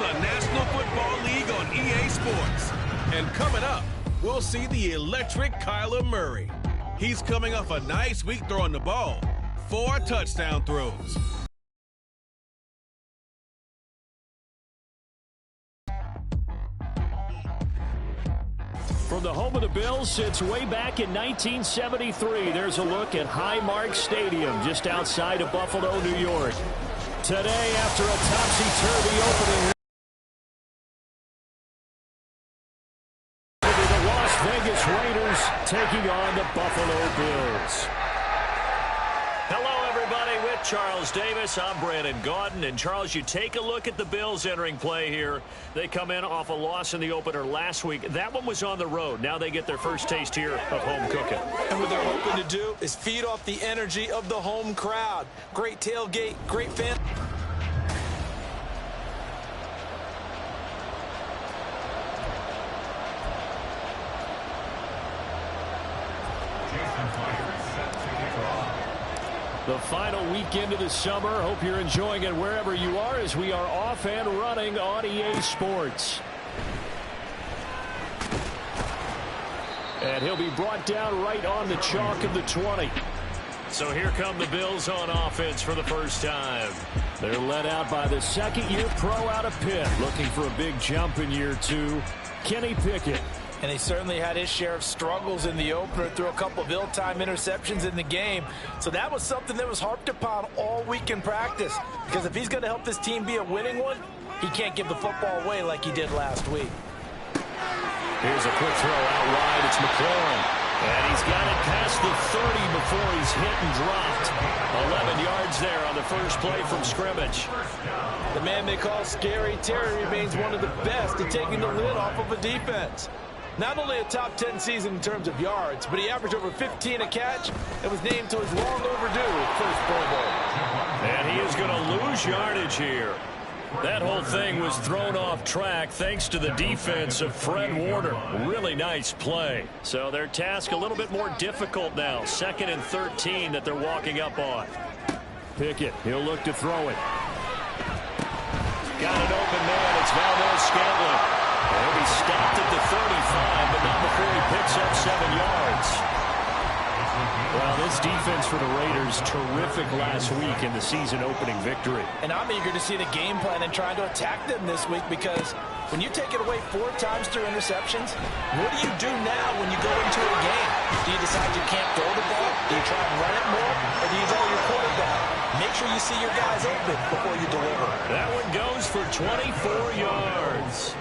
the National Football League on EA Sports. And coming up, we'll see the electric Kyler Murray. He's coming off a nice week throwing the ball. 4 touchdown throws. From the home of the Bills since way back in 1973, there's a look at Highmark Stadium just outside of Buffalo, New York. Today, after a topsy-turvy opening, the Las Vegas Raiders taking on the Buffalo Bills. Hello, everybody. With Charles Davis, I'm Brandon Gaudin. And, Charles, you take a look at the Bills entering play here. They come in off a loss in the opener last week. That one was on the road. Now they get their first taste here of home cooking. And what they're hoping to do is feed off the energy of the home crowd. Great tailgate, great fan. The final weekend of the summer. Hope you're enjoying it wherever you are as we are off and running on EA Sports. And he'll be brought down right on the chalk of the 20. So here come the Bills on offense for the first time. They're led out by the second-year pro out of Pitt, looking for a big jump in year 2, Kenny Pickett. And he certainly had his share of struggles in the opener, threw a couple of ill-timed interceptions in the game. So that was something that was harped upon all week in practice. Because if he's going to help this team be a winning one, he can't give the football away like he did last week. Here's a quick throw out wide. It's McLaurin. And he's got it past the 30 before he's hit and dropped. 11 yards there on the first play from scrimmage. The man they call Scary Terry remains one of the best at taking the lid off of a defense. Not only a top 10 season in terms of yards, but he averaged over 15 a catch and was named to his long overdue first Pro Bowl. And he is going to lose yardage here. That whole thing was thrown off track thanks to the defense of Fred Warner. Really nice play. So their task a little bit more difficult now. 2nd and 13 that they're walking up on. Pickett, he'll look to throw it. Got an open man. It's Valdez-Scantling. He'll be stopped at the 35, but not before he picks up 7 yards. Well, this defense for the Raiders, terrific last week in the season-opening victory. And I'm eager to see the game plan and trying to attack them this week because when you take it away 4 times through interceptions, what do you do now when you go into a game? Do you decide you can't throw the ball? Do you try and run it more? Or do you throw your quarterback? Make sure you see your guys open before you deliver. That one goes for 24 yards.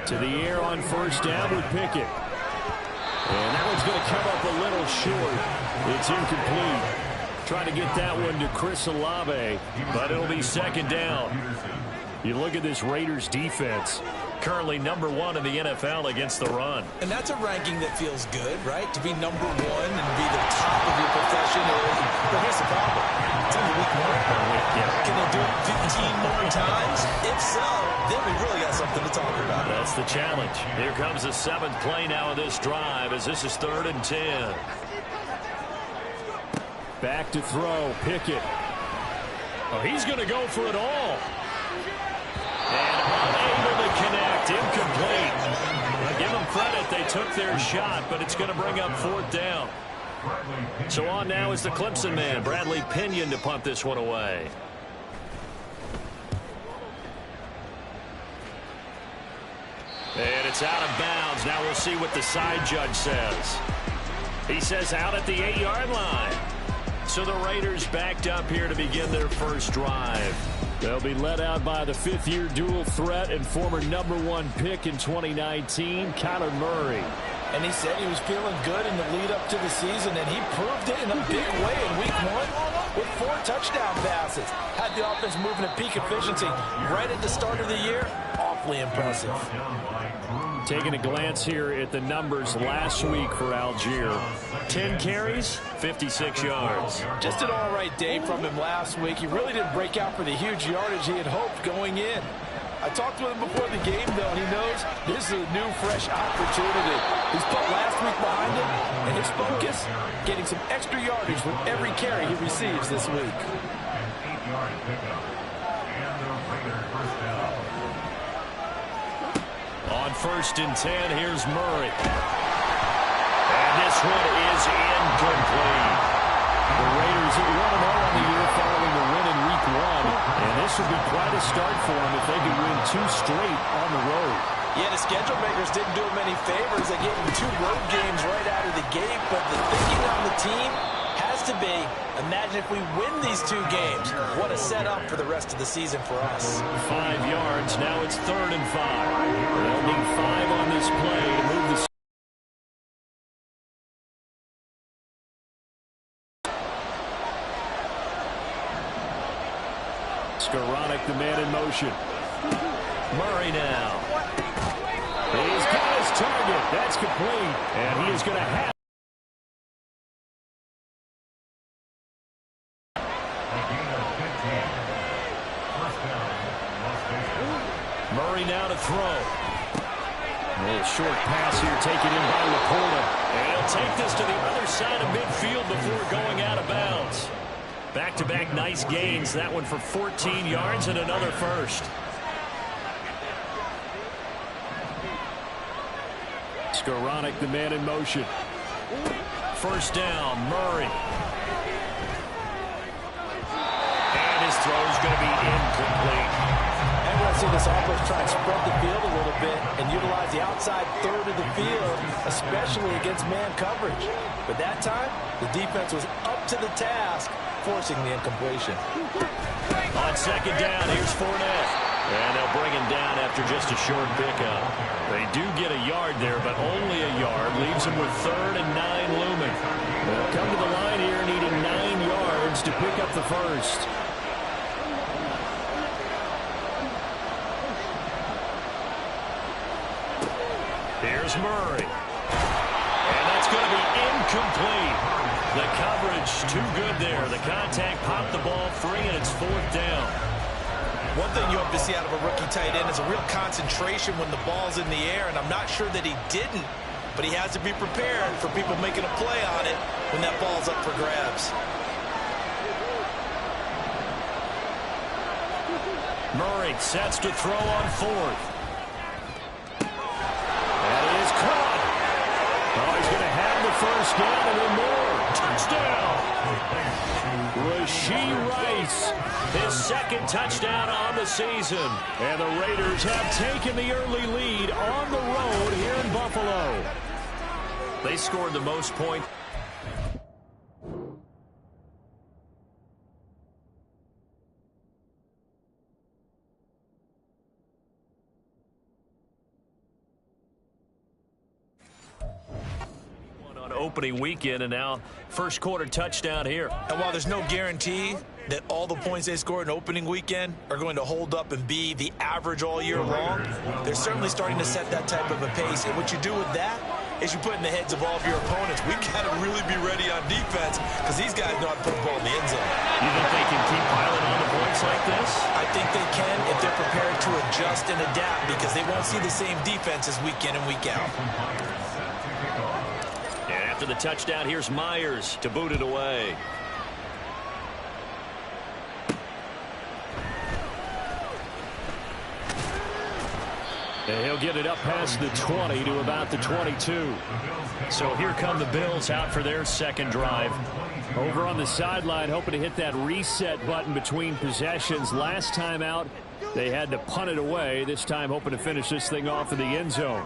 To the air on first down with Pickett. And that one's going to come up a little short. It's incomplete. Trying to get that one to Chris Olave, but it'll be 2nd down. You look at this Raiders defense, currently number 1 in the NFL against the run. And that's a ranking that feels good, right? To be number 1 and be the top of your profession. But here's the problem. It's only week 1. Can they do it 15 more times? If so, then we really got something to talk about. That's the challenge. Here comes the 7th play now of this drive as this is 3rd and 10. Back to throw, Pickett. Oh, he's going to go for it all. And unable to connect, incomplete. I'll give them credit, they took their shot, but it's going to bring up 4th down. So on now is the Clemson man, Bradley Pinion, to punt this one away. And it's out of bounds. Now we'll see what the side judge says. He says out at the 8-yard line. So the Raiders backed up here to begin their first drive. They'll be led out by the 5th-year dual threat and former number 1 pick in 2019, Kyler Murray. And he said he was feeling good in the lead up to the season, and he proved it in a big way in week 1 with 4 touchdown passes. Had the offense moving at peak efficiency right at the start of the year. Awfully impressive. Taking a glance here at the numbers last week for Algier. 10 carries, 56 yards. Just an all-right day from him last week. He really didn't break out for the huge yardage he had hoped going in. I talked with him before the game, though, and he knows this is a new, fresh opportunity. He's put last week behind him, and his focus, getting some extra yardage with every carry he receives this week. On 1st and 10, here's Murray. And this one is incomplete. The Raiders at 1-0 on the year following the win in Week 1. And this would be quite a start for them if they could win 2 straight on the road. Yeah, the schedule makers didn't do them any favors. They gave them 2 road games right out of the gate. But the thinking on the team has to be, imagine if we win these 2 games. What a setup for the rest of the season for us. 5 yards. Now it's 3rd and 5. They'll need 5 on this play to move the Skoranek, the man in motion. Murray now. He's got his target. That's complete. And he is going to have. Murray now to throw. A little short pass here taken in by Laporta. And he'll take this to the other side of midfield before going out of bounds. Back-to-back nice gains. That one for 14 yards and another first. Skoranek, the man in motion. First down, Murray. And his throw is going to be incomplete. And we'll see this offense try and spread the field a little bit and utilize the outside third of the field, especially against man coverage. But that time, the defense was up to the task, forcing the incompletion. On 2nd down, here's Fournette. And they'll bring him down after just a short pickup. They do get a yard there, but only a yard. Leaves them with 3rd and 9 looming. They'll come to the line here needing 9 yards to pick up the first. Here's Murray. And that's going to be incomplete. The coverage too good there. The contact popped the ball free, and it's 4th down. One thing you hope to see out of a rookie tight end is a real concentration when the ball's in the air, and I'm not sure that he didn't, but he has to be prepared for people making a play on it when that ball's up for grabs. Murray sets to throw on 4th. That is caught. Oh, he's going to have the first down and then more. Touchdown. Rashee Rice, his 2nd touchdown on the season. And the Raiders have taken the early lead on the road here in Buffalo. They scored the most points. Opening weekend, and now first quarter touchdown here. And while there's no guarantee that all the points they scored in opening weekend are going to hold up and be the average all year long, they're certainly starting to set that type of a pace. And what you do with that is you put in the heads of all of your opponents, we've got to really be ready on defense because these guys know how to put the ball in the end zone. You think they can keep piling on the points like this? I think they can if they're prepared to adjust and adapt because they won't see the same defenses week in and week out. After the touchdown, here's Myers to boot it away. And he'll get it up past the 20 to about the 22. So here come the Bills out for their second drive. Over on the sideline, hoping to hit that reset button between possessions. Last time out, they had to punt it away. This time hoping to finish this thing off in the end zone.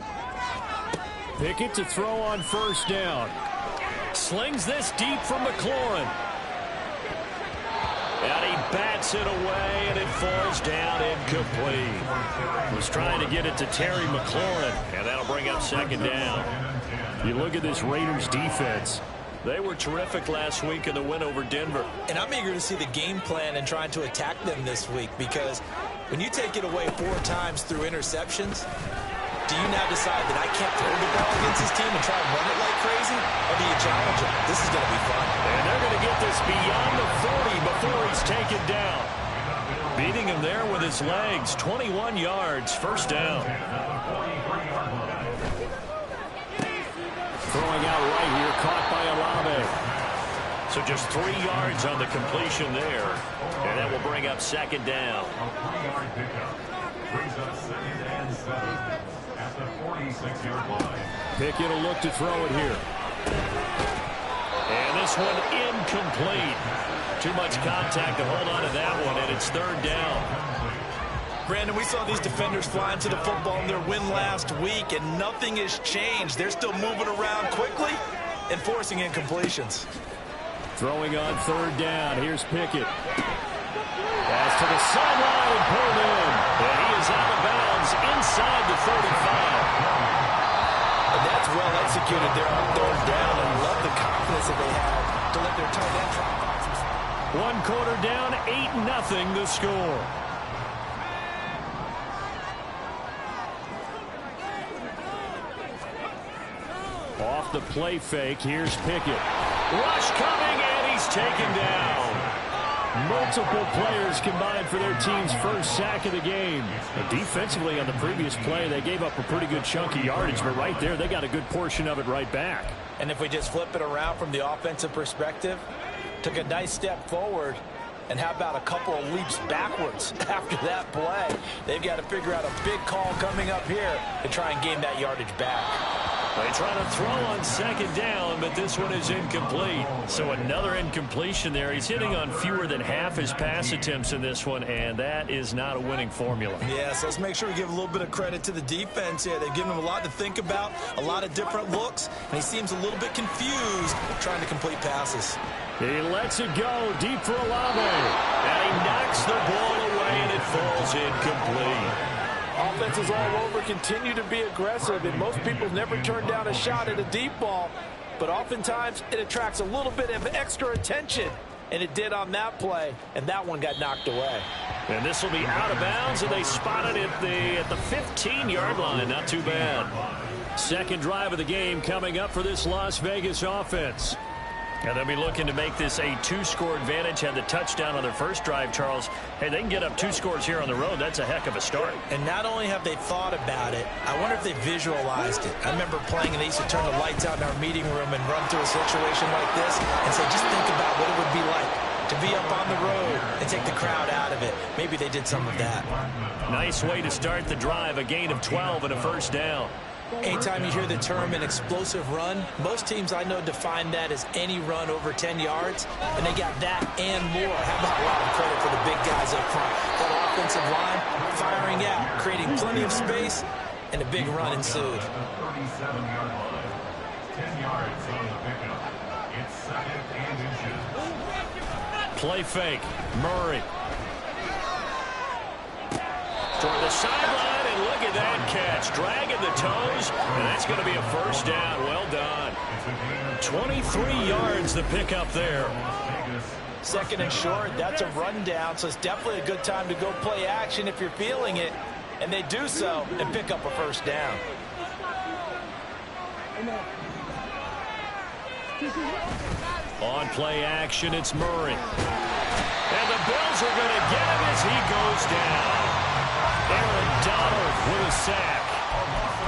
Pickett to throw on first down. Slings this deep from McLaurin. And he bats it away, and it falls down incomplete. Was trying to get it to Terry McLaurin, and that'll bring up 2nd down. You look at this Raiders defense. They were terrific last week in the win over Denver. And I'm eager to see the game plan and trying to attack them this week because when you take it away 4 times through interceptions, do you now decide that I can't throw the ball against this team and try and run it like crazy? Or do you challenge them? This is going to be fun. And they're going to get this beyond the 40 before he's taken down. Beating him there with his legs. 21 yards, first down. Throwing out right here, caught by Olave. So just 3 yards on the completion there. And that will bring up second down. A 3-yard pickup brings up 2nd and 7 at the 46-yard line. Pickett will look to throw it here. And this one incomplete. Too much contact to hold on to that one, and it's 3rd down. Brandon, we saw these defenders fly into the football in their win last week, and nothing has changed. They're still moving around quickly and forcing incompletions. Throwing on 3rd down. Here's Pickett. Pass to the sideline and pulled in. And he is out of bounds inside the 35. And that's well executed there on 3rd down, and love the confidence that they have to let their tight end try boxes. 1 quarter down, 8-0 the score. Off the play fake, here's Pickett. Rush coming, and he's taken down. Multiple players combined for their team's first sack of the game. Defensively on the previous play, they gave up a pretty good chunk of yardage, but right there, they got a good portion of it right back. And if we just flip it around from the offensive perspective, took a nice step forward, and how about a couple of leaps backwards after that play? They've got to figure out a big call coming up here to try and gain that yardage back. They try to throw on 2nd down, but this one is incomplete. So another incompletion there. He's hitting on fewer than half his pass attempts in this one, and that is not a winning formula. Yes, let's make sure we give a little bit of credit to the defense here. They've given him a lot to think about, a lot of different looks, and he seems a little bit confused trying to complete passes. He lets it go deep for Olave. And he knocks the ball away, and it falls incomplete. Offenses all over continue to be aggressive, and most people never turn down a shot at a deep ball. But oftentimes, it attracts a little bit of extra attention, and it did on that play, and that one got knocked away. And this will be out of bounds, and they spotted it at the 15-yard line. Not too bad. Second drive of the game coming up for this Las Vegas offense. And they'll be looking to make this a 2-score advantage. Had the touchdown on their first drive, Charles. Hey, they can get up 2 scores here on the road. That's a heck of a start. And not only have they thought about it, I wonder if they visualized it. I remember playing, and they used to turn the lights out in our meeting room and run through a situation like this and say, just think about what it would be like to be up on the road and take the crowd out of it. Maybe they did some of that. Nice way to start the drive. A gain of 12 and a 1st down. Anytime you hear the term an explosive run, most teams I know define that as any run over 10 yards, and they got that and more. How about a lot of credit for the big guys up front? That offensive line firing out, creating plenty of space, and a big run ensued. 37-yard line. 10 yards on the pickup. It's 2nd and inches. Play fake. Murray. Toward the sideline, and look at that catch. Dragging the toes, and that's going to be a 1st down. Well done. 23 yards the pickup there. 2nd and short, that's a rundown, so it's definitely a good time to go play action if you're feeling it. And they do so and pick up a 1st down. On play action, it's Murray. And the Bills are going to get him as he goes down. Aaron Donald with a sack.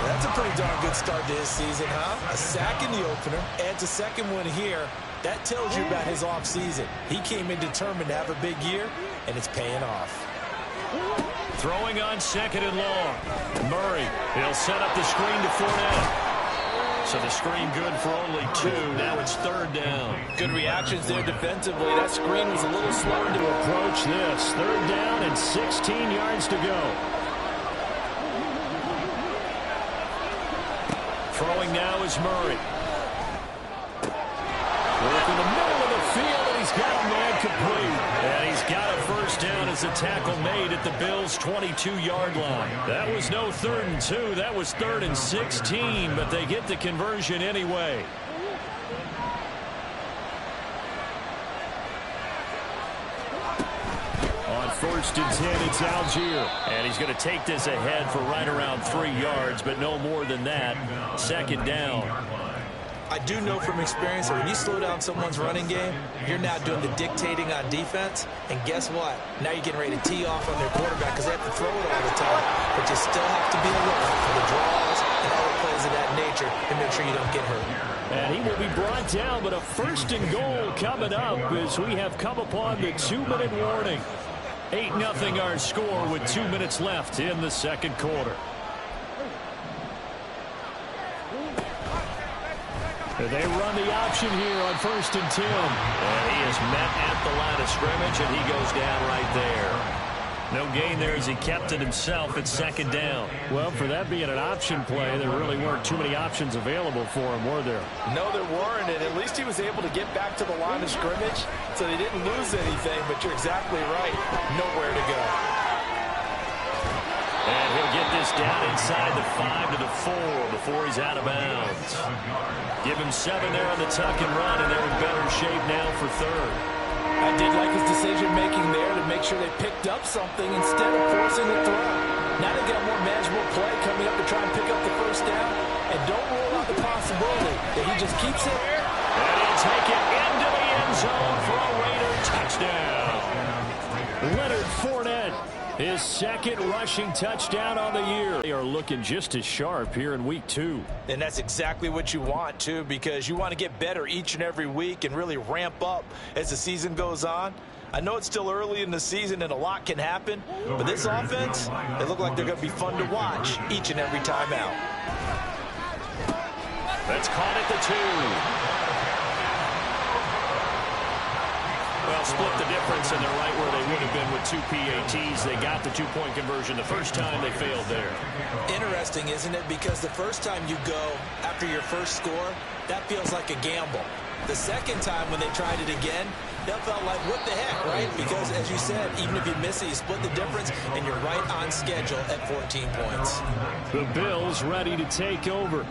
That's a pretty darn good start to his season, huh? A sack in the opener, adds a 2nd one here. That tells you about his offseason. He came in determined to have a big year, and it's paying off. Throwing on 2nd and long. Murray, he'll set up the screen to Fournette. So the screen good for only 2. Now it's 3rd down. Good reactions there defensively. That screen was a little slow to Approach this. 3rd down and 16 yards to go. Throwing now is Murray. Work in the middle of the field, and he's got a man complete. And he's got a 1st down as a tackle made at the Bills' 22-yard line. That was no 3rd and 2. That was 3rd and 16, but they get the conversion anyway. On 1st and 10, it's Algier. And he's going to take this ahead for right around 3 yards, but no more than that. 2nd down. I do know from experience that when you slow down someone's running game, you're now doing the dictating on defense. And guess what? Now you're getting ready to tee off on their quarterback because they have to throw it all the time. But you still have to be alert for the draws and other plays of that nature and make sure you don't get hurt. And he will be brought down, but a first and goal coming up as we have come upon the 2-minute warning. 8-0 our score with 2 minutes left in the second quarter. They run the option here on 1st and 10. And he is met at the line of scrimmage, and he goes down right there. No gain there as he kept it himself at 2nd down. Well, for that being an option play, there really weren't too many options available for him, were there? No, there weren't, and at least he was able to get back to the line of scrimmage, so they didn't lose anything, but you're exactly right. Nowhere to go. And he'll get this down inside the 5 to the 4 before he's out of bounds. Give him 7 there on the tuck and run, and they're in better shape now for 3rd. I did like his decision-making there to make sure they picked up something instead of forcing the throw. Now they got more manageable play coming up to try and pick up the 1st down. And don't rule out the possibility that he just keeps it. And he'll take it into the end zone for a Raider touchdown. Leonard Fournette, his 2nd rushing touchdown on the year. They are looking just as sharp here in week 2. And that's exactly what you want, too, because you want to get better each and every week and really ramp up as the season goes on. I know it's still early in the season and a lot can happen, but this offense, they look like they're going to be fun to watch each and every time out. That's caught at the 2. Well, split the difference, and they're right where they would have been with 2 PATs. They got the 2-point conversion the first time. They failed there. Interesting, isn't it? Because the first time you go after your first score, that feels like a gamble. The second time when they tried it again, that felt like, what the heck, right? Because, as you said, even if you miss it, you split the difference, and you're right on schedule at 14 points. The Bills ready to take over.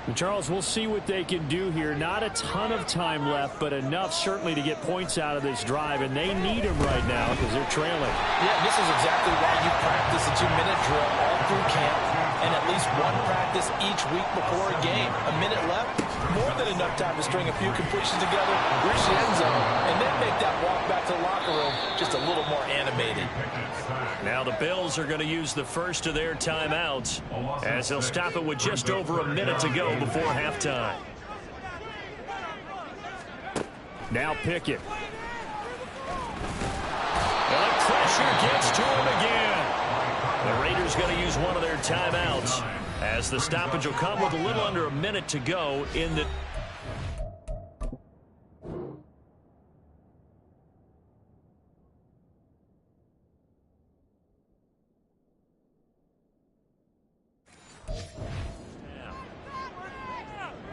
And Charles, we'll see what they can do here. Not a ton of time left, but enough certainly to get points out of this drive, and they need them right now because they're trailing. Yeah, this is exactly why you practice a 2-minute drill all through camp and at least one practice each week before a game. A minute left, more than enough time to string a few completions together, reach the end zone, and then make that walk back to the locker room just a little more animated. Now the Bills are going to use the first of their timeouts as they'll stop it with just over a minute to go before halftime. Now Pickett. And the pressure gets to him again. The Raiders going to use one of their timeouts as the stoppage will come with a little under a minute to go in the...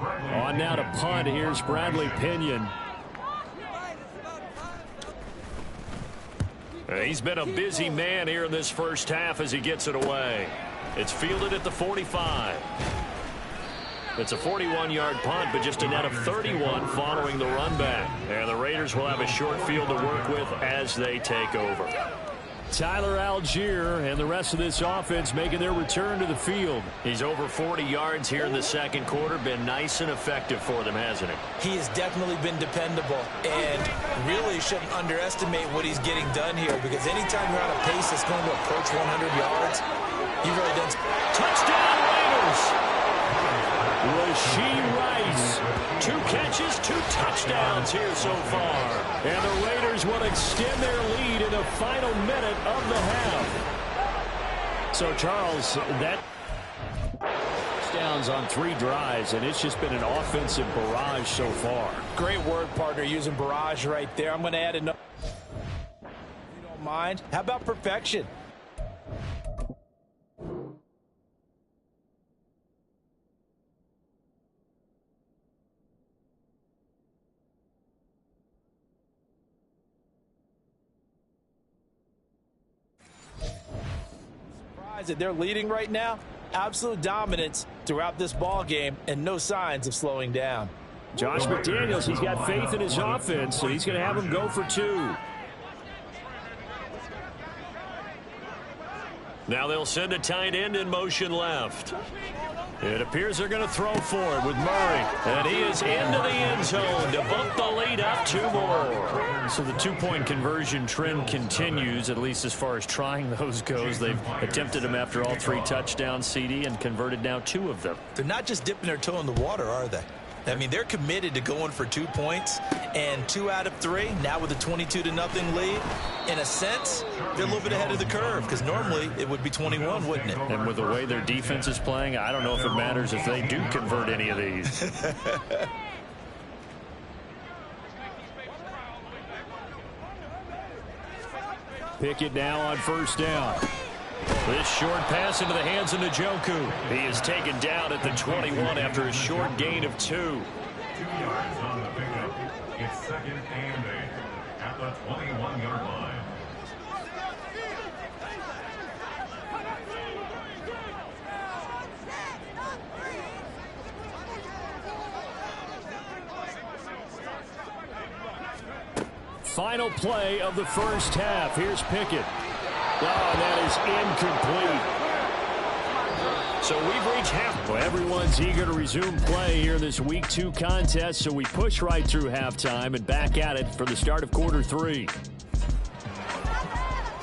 On now to punt. Here's Bradley Pinion. He's been a busy man here in this first half as he gets it away. It's fielded at the 45. It's a 41-yard punt, but just a net of 31 following the run back. And the Raiders will have a short field to work with as they take over. Tyler Algier and the rest of this offense making their return to the field. He's over 40 yards here in the second quarter. Been nice and effective for them, hasn't he? He has definitely been dependable, and really shouldn't underestimate what he's getting done here, because anytime you're on a pace that's going to approach 100 yards, you've really done... Touchdown, Raiders! Rashee Rice. 2 catches, 2 touchdowns here so far. And the Raiders will extend their lead in the final minute of the half. So, Charles, that touchdowns on 3 drives, and it's just been an offensive barrage so far. Great word, partner, using barrage right there. I'm going to add another. If you don't mind. How about perfection? That they're leading right now. Absolute dominance throughout this ball game and no signs of slowing down. Josh McDaniels, he's got faith in his offense, so he's going to have him go for 2. Now they'll send a tight end in motion left. It appears they're going to throw for it with Murray. And he is into the end zone to bump the lead up 2 more. So the 2-point conversion trend continues, at least as far as trying those goes. They've attempted them after all 3 touchdowns, CD, and converted now 2 of them. They're not just dipping their toe in the water, are they? I mean, they're committed to going for 2 points, and 2 out of 3, now with a 22-0 lead. In a sense, they're a little bit ahead of the curve, because normally it would be 21, wouldn't it? And with the way their defense is playing, I don't know if it matters if they do convert any of these. Pickett now on first down. This short pass into the hands of Njoku. He is taken down at the 21 after a short gain of 2. 2 yards on the pickup. It's 2nd and 8 at the 21-yard line. Final play of the first half. Here's Pickett. Oh, that is incomplete. So we've reached half. Well, everyone's eager to resume play here in this Week 2 contest, so we push right through halftime and back at it for the start of quarter 3.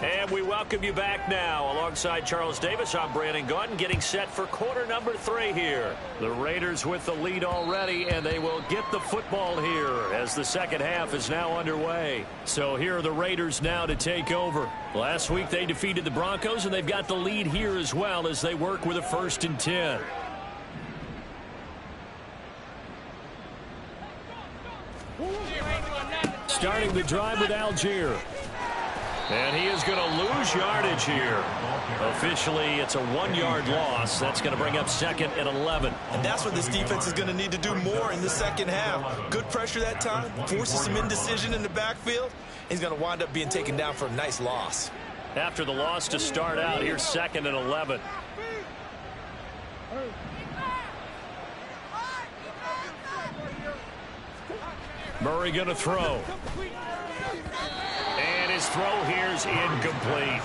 And we welcome you back now. Alongside Charles Davis, I'm Brandon Gaudin, getting set for quarter number 3 here. The Raiders with the lead already, and they will get the football here as the second half is now underway. So here are the Raiders now to take over. Last week they defeated the Broncos, and they've got the lead here as well as they work with a 1st and 10. Starting the drive with Algier. And he is going to lose yardage here. Officially, it's a 1-yard loss. That's going to bring up 2nd and 11. And that's what this defense is going to need to do more in the second half. Good pressure that time, forces some indecision in the backfield. He's going to wind up being taken down for a nice loss. After the loss to start out, here's 2nd and 11. Murray going to throw. And his throw here is incomplete.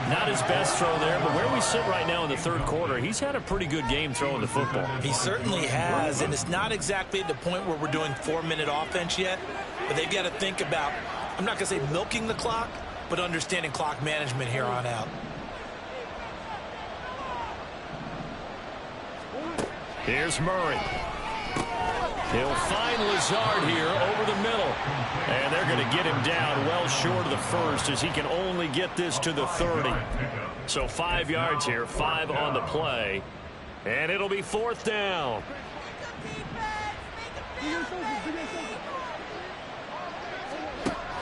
Not his best throw there, but where we sit right now in the third quarter, he's had a pretty good game throwing the football. He certainly has, and it's not exactly at the point where we're doing 4-minute offense yet, but they've got to think about, I'm not going to say milking the clock, but understanding clock management here on out. Here's Murray. He'll find Lazard here over the middle. And they're going to get him down well short of the first as he can only get this to the 30. So 5 yards here, 5 on the play. And it'll be 4th down.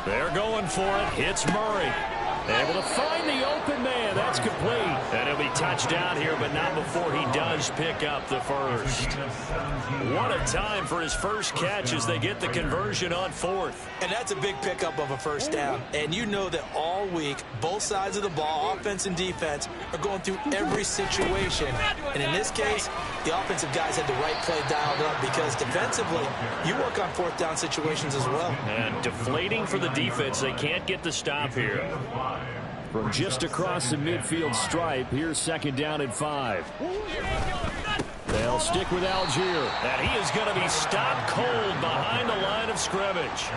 They're going for it. Hits Murray. Able to find the open man. That's complete. And he'll be touched down here, but not before he does pick up the first. What a time for his first catch as they get the conversion on 4th. And that's a big pickup of a first down. And you know that all week, both sides of the ball, offense and defense, are going through every situation. And in this case, the offensive guys had the right play dialed up because defensively, you work on 4th down situations as well. And deflating for the defense. They can't get the stop here. From just across the midfield stripe, here's 2nd down and 5. They'll stick with Algier. And he is going to be stopped cold behind the line of scrimmage.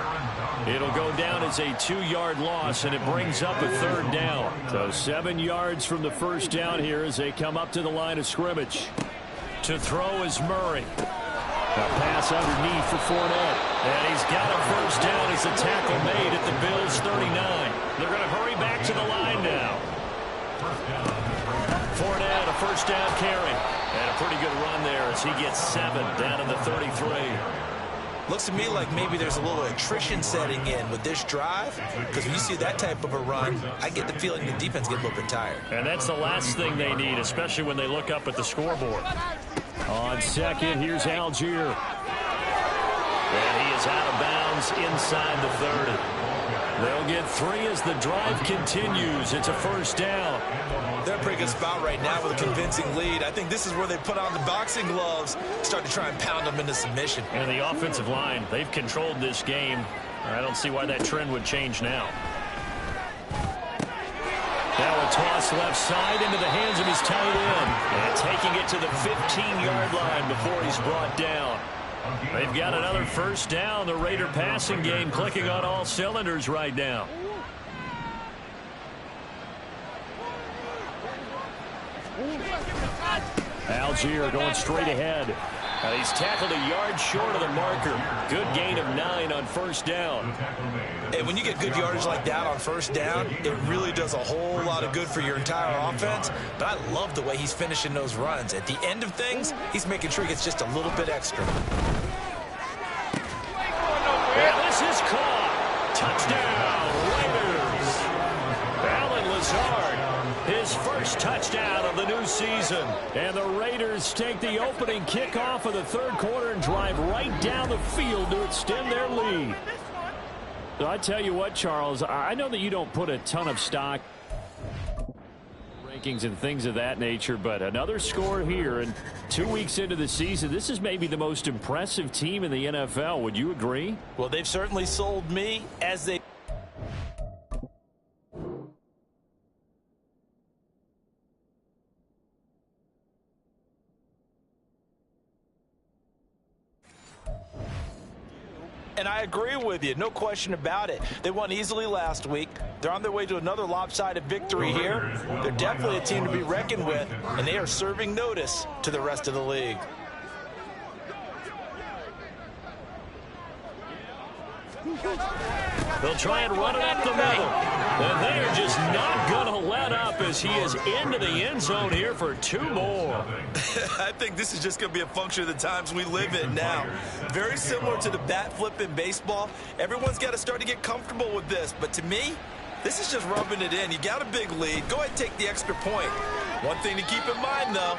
It'll go down as a 2-yard loss, and it brings up a 3rd down. So 7 yards from the first down here as they come up to the line of scrimmage. To throw is Murray. A pass underneath for Fournette. And he's got a first down as the tackle made at the Bills' 39. They're going to hurry back to the line now. Fournette, a first down carry. And a pretty good run there as he gets 7 down in the 33. Looks to me like maybe there's a little attrition setting in with this drive, because when you see that type of a run, I get the feeling the defense gets a little bit tired. And that's the last thing they need, especially when they look up at the scoreboard. On 2nd, here's Algier. And he is out of bounds inside the 30. They'll get 3 as the drive continues. It's a first down. They're in a pretty good spot right now with a convincing lead. I think this is where they put on the boxing gloves, start to try and pound them into submission. And the offensive line, they've controlled this game. I don't see why that trend would change now. Now a toss left side into the hands of his tight end. And taking it to the 15-yard line before he's brought down. They've got another first down. The Raider passing game clicking on all cylinders right now. Algier going straight ahead. He's tackled a yard short of the marker. Good gain of 9 on first down. And when you get good yardage like that on first down, it really does a whole lot of good for your entire offense. But I love the way he's finishing those runs. At the end of things, he's making sure he gets just a little bit extra. And this is caught. Touchdown, Raiders. Alan Lazard, his first touchdown of the new season. And the Raiders take the opening kickoff of the third quarter and drive right down the field to extend their lead. So I tell you what, Charles, I know that you don't put a ton of stock rankings and things of that nature, but another score here, and 2 weeks into the season, this is maybe the most impressive team in the NFL. Would you agree? Well, they've certainly sold me as they... And I agree with you, no question about it. They won easily last week. They're on their way to another lopsided victory here. They're definitely a team to be reckoned with, and they are serving notice to the rest of the league. They'll try and run it up the middle. And they are just not going to let up as he is into the end zone here for 2 more. I think this is just going to be a function of the times we live in now. Very similar to the bat flip in baseball. Everyone's got to start to get comfortable with this. But to me, this is just rubbing it in. You got a big lead. Go ahead and take the extra point. One thing to keep in mind, though,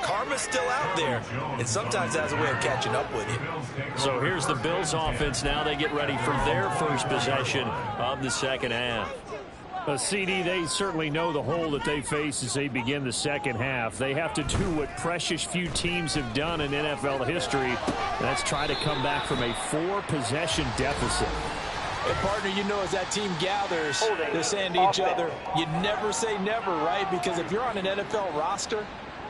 karma's still out there, and sometimes that has a way of catching up with you. So here's the Bills offense now. They get ready for their first possession of the second half. CD, they certainly know the hole that they face as they begin the second half. They have to do what precious few teams have done in NFL history, and that's try to come back from a 4-possession deficit. And partner, you know, as that team gathers, they're saying to each other, you never say never, right? Because if you're on an NFL roster,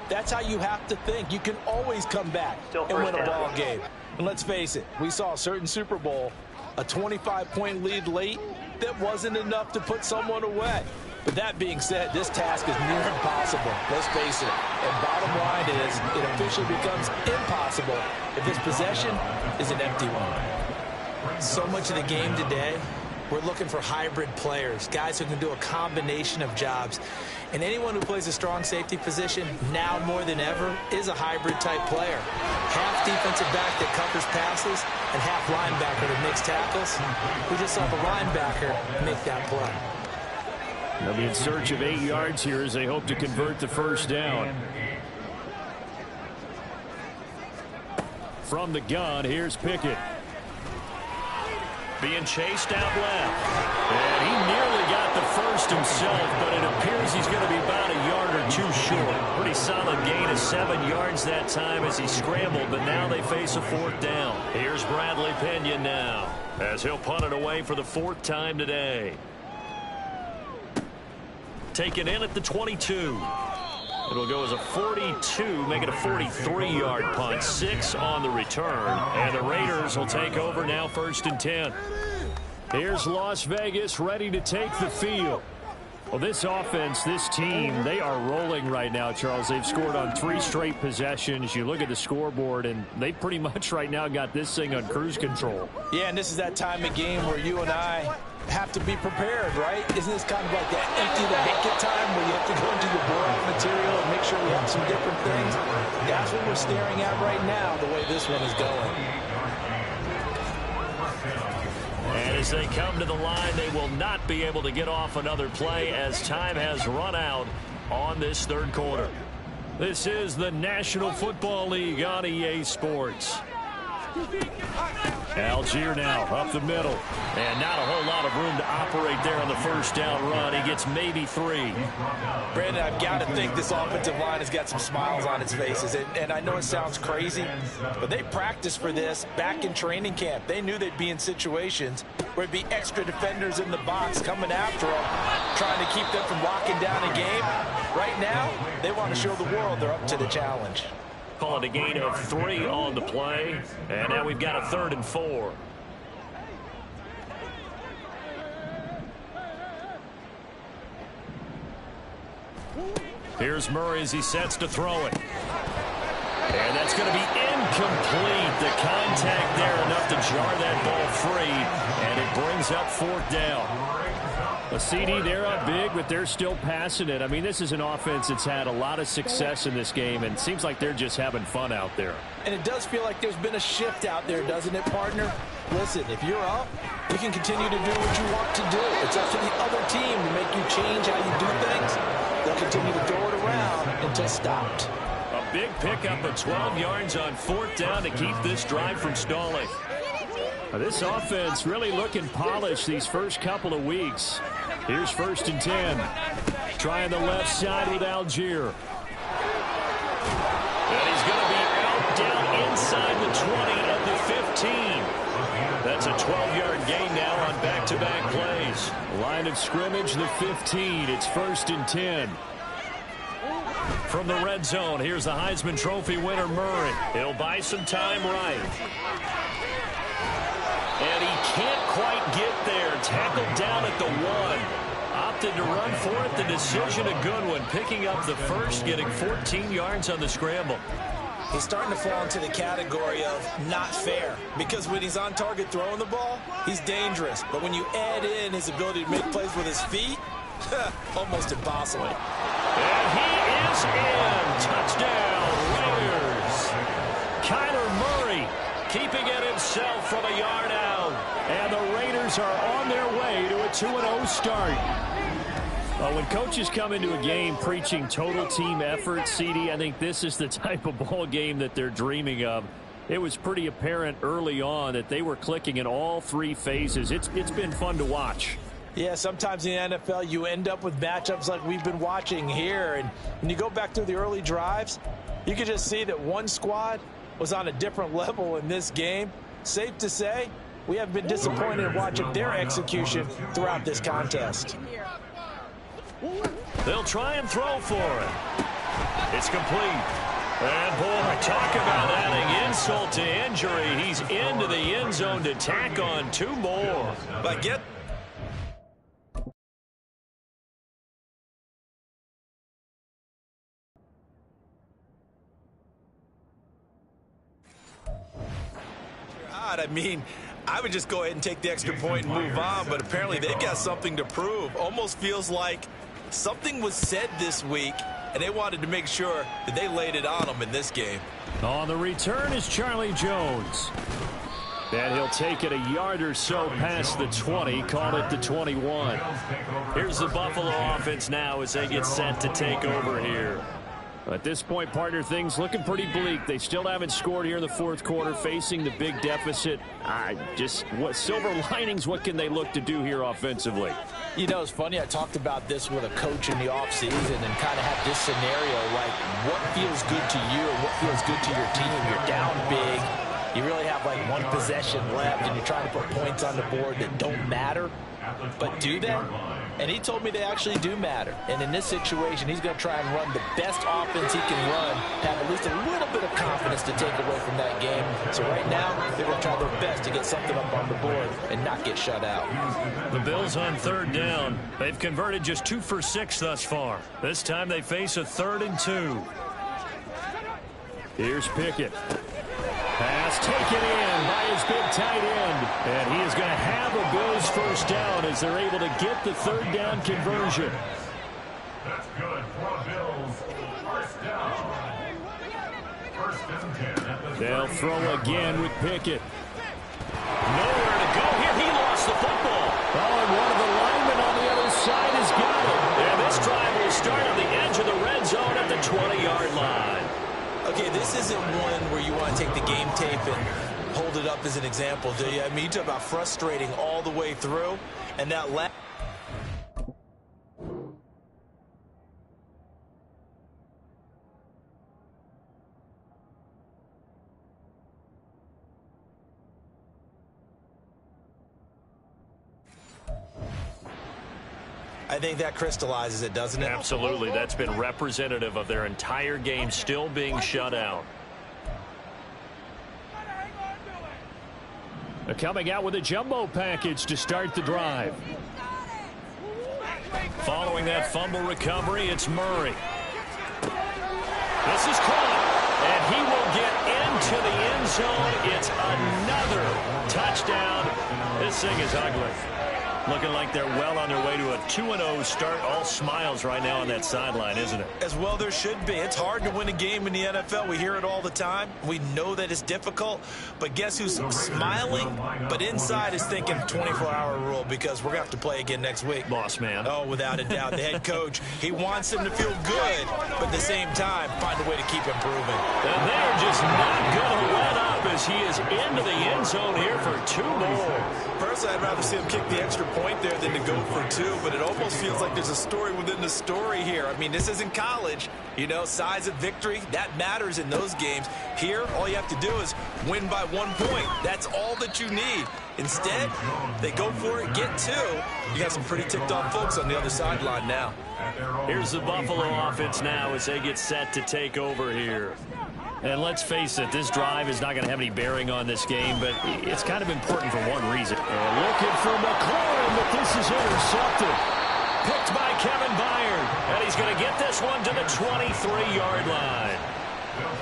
that's how you have to think. You can always come back and win a ball game. And let's face it, we saw a certain Super Bowl, a 25-point lead late that wasn't enough to put someone away. But that being said, this task is near impossible. Let's face it. And bottom line is, it officially becomes impossible if this possession is an empty one. So much of the game today, we're looking for hybrid players, guys who can do a combination of jobs. And anyone who plays a strong safety position, now more than ever, is a hybrid-type player. Half defensive back that covers passes, and half linebacker that makes tackles. We just saw the linebacker make that play. They'll be in search of 8 yards here as they hope to convert the first down. From the gun, here's Pickett. Being chased out left. And he nearly got the first himself, but it appears he's going to be about a yard or 2 short. Pretty solid gain of 7 yards that time as he scrambled, but now they face a 4th down. Here's Bradley Pinion now as he'll punt it away for the 4th time today. Taken in at the 22. It'll go as a 42, make it a 43-yard punt. 6 on the return. And the Raiders will take over now, 1st and 10. Here's Las Vegas ready to take the field. Well, this offense, this team, they are rolling right now, Charles. They've scored on 3 straight possessions. You look at the scoreboard, and they pretty much right now got this thing on cruise control. Yeah, and this is that time of game where you and I have to be prepared, right? Isn't this kind of like that empty the bucket time where you have to go into your blowout material and make sure we have some different things? That's what we're staring at right now, the way this one is going. And as they come to the line, they will not be able to get off another play as time has run out on this 3rd quarter. This is the National Football League on EA Sports. Algier now up the middle. And not a whole lot of room to operate there on the 1st down run. He gets maybe 3. Brandon, I've got to think this offensive line has got some smiles on its faces. And I know it sounds crazy, but they practiced for this back in training camp. They knew they'd be in situations where it'd be extra defenders in the box coming after them, trying to keep them from locking down a game. Right now, they want to show the world they're up to the challenge. Call it a gain of 3 on the play. And now we've got a 3rd and 4. Here's Murray as he sets to throw it. And that's going to be Incomplete. The contact there enough to jar that ball free, and it brings up 4th down. A CD, they're up big, but they're still passing it. I mean, this is an offense that's had a lot of success in this game, and it seems like they're just having fun out there. And it does feel like there's been a shift out there, doesn't it, partner? Listen, if you're up, you can continue to do what you want to do. It's up to the other team to make you change how you do things. They'll continue to throw it around until stopped. A big pickup of 12 yards on 4th down to keep this drive from stalling. This offense really looking polished these first couple of weeks. Here's 1st and 10. Trying the left side with Algier. And he's going to be out down inside the 20 at the 15. That's a 12-yard gain now on back-to-back plays. Line of scrimmage, the 15. It's 1st and 10. From the red zone, here's the Heisman Trophy winner, Murray. He'll buy some time right. And he can't quite get there. Tackled down at the 1. Opted to run for it. The decision a good one. Picking up the first, getting 14 yards on the scramble. He's starting to fall into the category of not fair, because when he's on target throwing the ball, he's dangerous. But when you add in his ability to make plays with his feet, almost impossible. And he is in. Touchdown, Raiders. Kyler Murray keeping it himself from a yard out. And the Raiders are on their way to a 2-0 start. When coaches come into a game preaching total team effort, CD, I think this is the type of ball game that they're dreaming of. It was pretty apparent early on that they were clicking in all 3 phases. It's been fun to watch. Yeah, sometimes in the NFL you end up with matchups like we've been watching here. And when you go back through the early drives, you can just see that one squad was on a different level in this game. Safe to say, we have been disappointed in watching their execution throughout this contest. They'll try and throw for it. It's complete. And, boy, talk about adding insult to injury. He's into the end zone to tack on 2 more. But get... I mean, I would just go ahead and take the extra point and move on, but apparently they've got something to prove. Almost feels like something was said this week, and they wanted to make sure that they laid it on them in this game. On the return is Charlie Jones. And he'll take it a yard or so past the 20, call it the 21. Here's the Buffalo offense now as they get set to take over here. At this point, partner, things looking pretty bleak. They still haven't scored here in the 4th quarter, facing the big deficit. What silver linings, what can they look to do here offensively? You know, it's funny, I talked about this with a coach in the offseason and kind of had this scenario, like what feels good to you and what feels good to your team. You're down big. You really have like 1 possession left, and you're trying to put points on the board that don't matter. But do they? And he told me they actually do matter. And in this situation, he's going to try and run the best offense he can run, have at least a little bit of confidence to take away from that game. So right now, they're going to try their best to get something up on the board and not get shut out. The Bills on 3rd down. They've converted just 2 for 6 thus far. This time they face a 3rd and 2. Here's Pickett. Pass taken in by his big tight end. And he is going to have a Bills first down as they're able to get the 3rd down conversion. That's good for Bills. First down. 1st and 10 at the They'll throw again with Pickett. Nowhere to go here. He lost the football. Oh, and one of the linemen on the other side has got it. And this drive will start on the edge of the red zone at the 20-yard line. Okay, this isn't one where you want to take the game tape and hold it up as an example, do you? I mean, you talk about frustrating all the way through, and that last... I think that crystallizes it, doesn't it? Absolutely. That's been representative of their entire game still being shut out. They're coming out with a jumbo package to start the drive. Following that fumble recovery, it's Murray. This is caught. And he will get into the end zone. It's another touchdown. This thing is ugly. Looking like they're well on their way to a 2-0 start. All smiles right now on that sideline, isn't it? As well there should be. It's hard to win a game in the NFL. We hear it all the time. We know that it's difficult. But guess who's smiling? But inside is thinking 24-hour rule because we're going to have to play again next week. Boss man. Oh, without a doubt. The head coach, he wants them to feel good, but at the same time, find a way to keep improving. And they're just not going to let up as he is into the end zone here for 2 more. Personally, I'd rather see him kick the extra point there than to go for 2, but it almost feels like there's a story within the story here. I mean, this isn't college. You know, size of victory, that matters in those games. Here, all you have to do is win by 1 point. That's all that you need. Instead, they go for it, get 2. You got some pretty ticked-off folks on the other sideline now. Here's the Buffalo offense now as they get set to take over here. And let's face it, this drive is not going to have any bearing on this game, but it's kind of important for one reason. And looking for McLaurin, but this is intercepted. Picked by Kevin Byard. And he's going to get this one to the 23-yard line.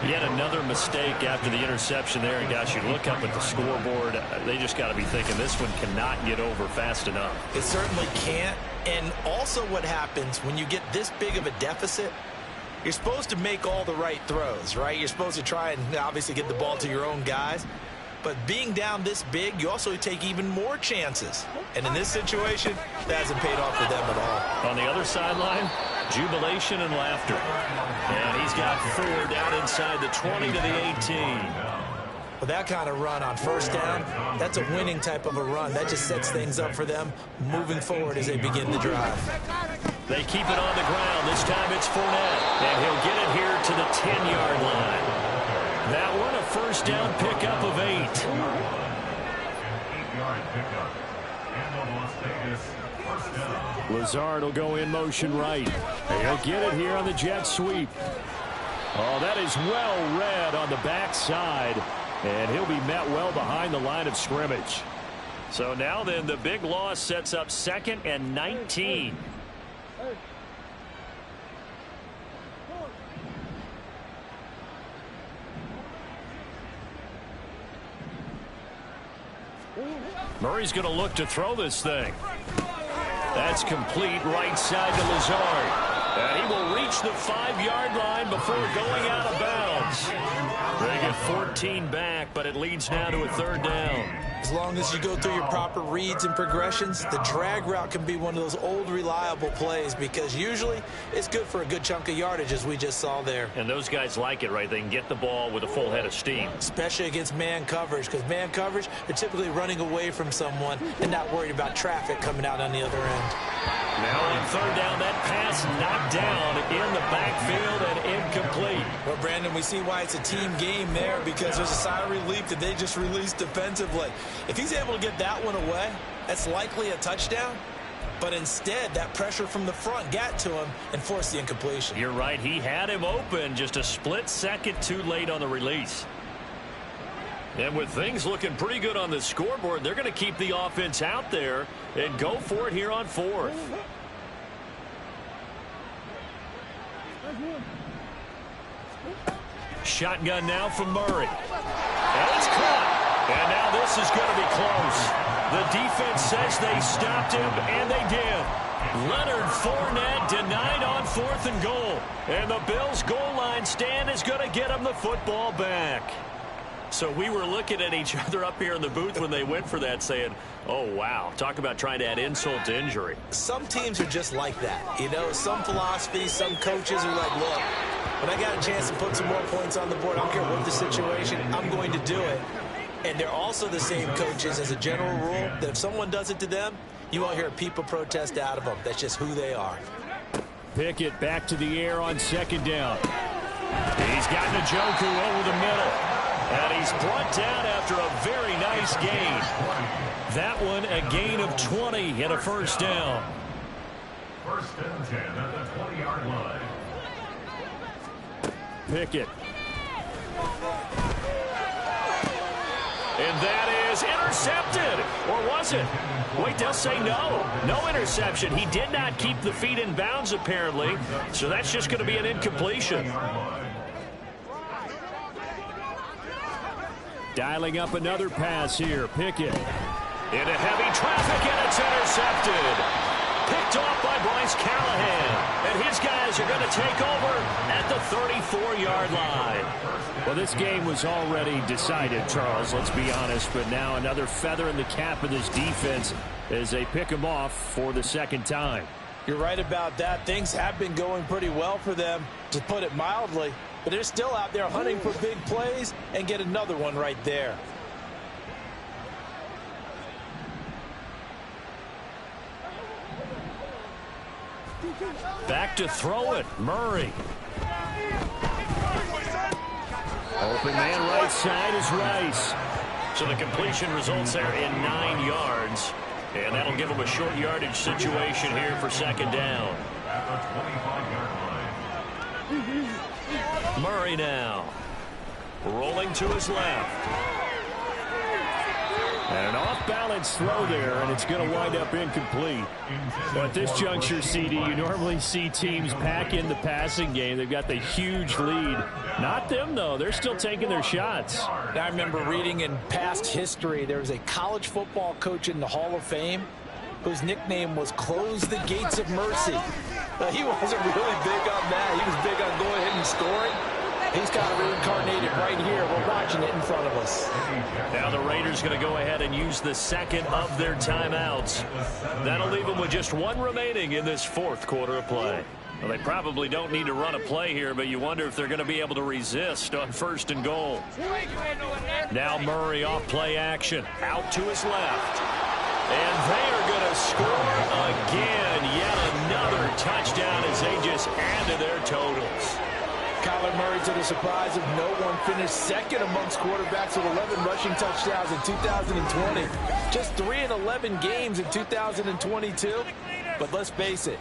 Yet another mistake after the interception there. And, gosh, you look up at the scoreboard, they just got to be thinking this one cannot get over fast enough. It certainly can't. And also what happens when you get this big of a deficit, you're supposed to make all the right throws, right? You're supposed to try and obviously get the ball to your own guys. But being down this big, you also take even more chances. And in this situation, that hasn't paid off for them at all. On the other sideline, jubilation and laughter. And he's got 4 down inside the 20 to the 18. With that kind of run on first down, that's a winning type of a run. That just sets things up for them moving forward as they begin the drive. They keep it on the ground. This time it's Fournette. And he'll get it here to the 10-yard line. That one a first down pickup of 8. 8-yard pickup. And the Las Vegas first down. Lazard will go in motion right. And he'll get it here on the jet sweep. Oh, that is well read on the backside. And he'll be met well behind the line of scrimmage. So now then the big loss sets up 2nd and 19. Murray's going to look to throw this thing. That's complete right side to Lazard. And he will reach the 5-yard line before going out of bounds. They get 14 back, but it leads now to a 3rd down. As long as you go through your proper reads and progressions, the drag route can be one of those old reliable plays because usually it's good for a good chunk of yardage as we just saw there. And those guys like it, right? They can get the ball with a full head of steam. Especially against man coverage because man coverage, they're typically running away from someone and not worried about traffic coming out on the other end. Now on 3rd down, that pass knocked down in the backfield and incomplete. Well, Brandon, we see why it's a team game there because there's a sigh of relief that they just released defensively. If he's able to get that one away, that's likely a touchdown. But instead, that pressure from the front got to him and forced the incompletion. You're right. He had him open, just a split second too late on the release. And with things looking pretty good on the scoreboard, they're going to keep the offense out there and go for it here on 4th. Shotgun now from Murray. And it's caught. And now this is going to be close. The defense says they stopped him, and they did. Leonard Fournette denied on 4th and goal. And the Bills' goal line stand is going to get him the football back. So we were looking at each other up here in the booth when they went for that saying, oh, wow, talk about trying to add insult to injury. Some teams are just like that. You know, some philosophies, some coaches are like, look, when I got a chance to put some more points on the board, I don't care what the situation, I'm going to do it. And they're also the same coaches as a general rule that if someone does it to them, you won't hear people protest out of them. That's just who they are. Pickett back to the air on 2nd down. He's got Njoku over the middle. And he's brought down after a very nice gain. That one a gain of 20 and a first down. 1st and 10 at the 20-yard line. Pickett. And that is intercepted. Or was it? Wait, they'll say no. No interception. He did not keep the feet in bounds, apparently. So that's just going to be an incompletion. Dialing up another pass here. Pickett. Into heavy traffic, and it's intercepted. Picked off by Bryce Callahan. And his guys are going to take over at the 34-yard line. Well, this game was already decided, Charles, let's be honest. But now another feather in the cap of this defense as they pick him off for the second time. You're right about that. Things have been going pretty well for them, to put it mildly. But they're still out there hunting for big plays and get another one right there. Back to throw it. Murray. Open man right side is Rice. So the completion results there in 9 yards. And that'll give him a short yardage situation here for second down. At the 25-yard line. Murray now. Rolling to his left. And an off-balance throw there, and it's going to wind up incomplete. But at this juncture, CD, you normally see teams pack in the passing game. They've got the huge lead. Not them, though. They're still taking their shots. I remember reading in past history, there was a college football coach in the Hall of Fame whose nickname was Close the Gates of Mercy. He wasn't really big on that. He was big on going ahead and scoring. He's kind of reincarnated right here. We're watching it in front of us. Now the Raiders going to go ahead and use the second of their timeouts. That'll leave them with just one remaining in this fourth quarter of play. Well, they probably don't need to run a play here, but you wonder if they're going to be able to resist on 1st and goal. Now Murray off play action. Out to his left. And they are going to score again. Yet another touchdown as they just add to their totals. Kyler Murray, to the surprise of no one, finished second amongst quarterbacks with 11 rushing touchdowns in 2020. Just 3 in 11 games in 2022. But let's face it.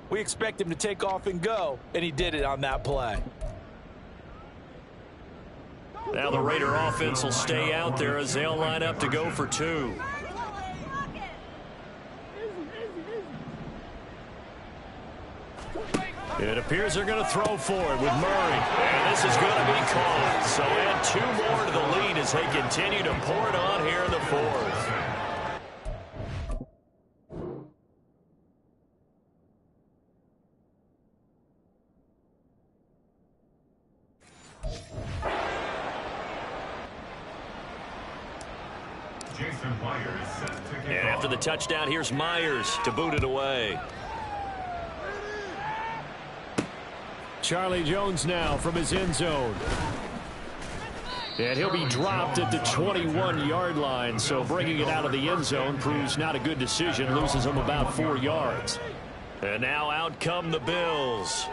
We expect him to take off and go, and he did it on that play. Now the Raider offense will stay out there as they'll line up to go for 2. It appears they're going to throw for it with Murray. And this is going to be caught. So add 2 more to the lead as they continue to pour it on here in the 4th. And after the touchdown, here's Myers to boot it away. Charlie Jones now from his end zone. And he'll be dropped at the 21-yard line, so bringing it out of the end zone proves not a good decision, loses him about 4 yards. And now out come the Bills.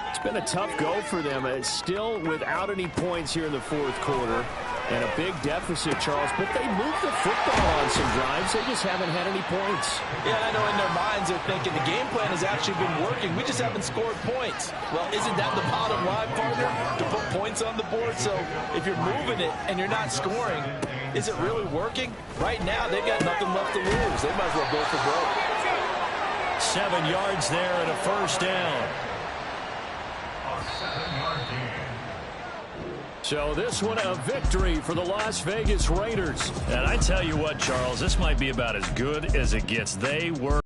It's been a tough go for them. It's still without any points here in the 4th quarter. And a big deficit, Charles, but they moved the football on some drives. They just haven't had any points. Yeah, I know in their minds they're thinking the game plan has actually been working. We just haven't scored points. Well, isn't that the bottom line, partner? To put points on the board. So if you're moving it and you're not scoring, is it really working? Right now, they've got nothing left to lose. They might as well go for broke. 7 yards there and a 1st down. A 7-yard gain. So this one a victory for the Las Vegas Raiders. And I tell you what, Charles, this might be about as good as it gets. They were.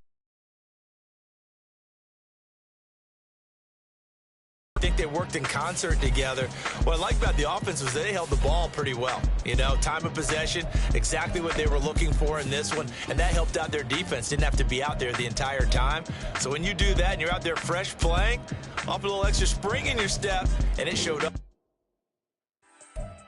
I think they worked in concert together. What I like about the offense was they held the ball pretty well. You know, time of possession, exactly what they were looking for in this one, and that helped out their defense. Didn't have to be out there the entire time. So when you do that and you're out there fresh playing, off a little extra spring in your step, and it showed up.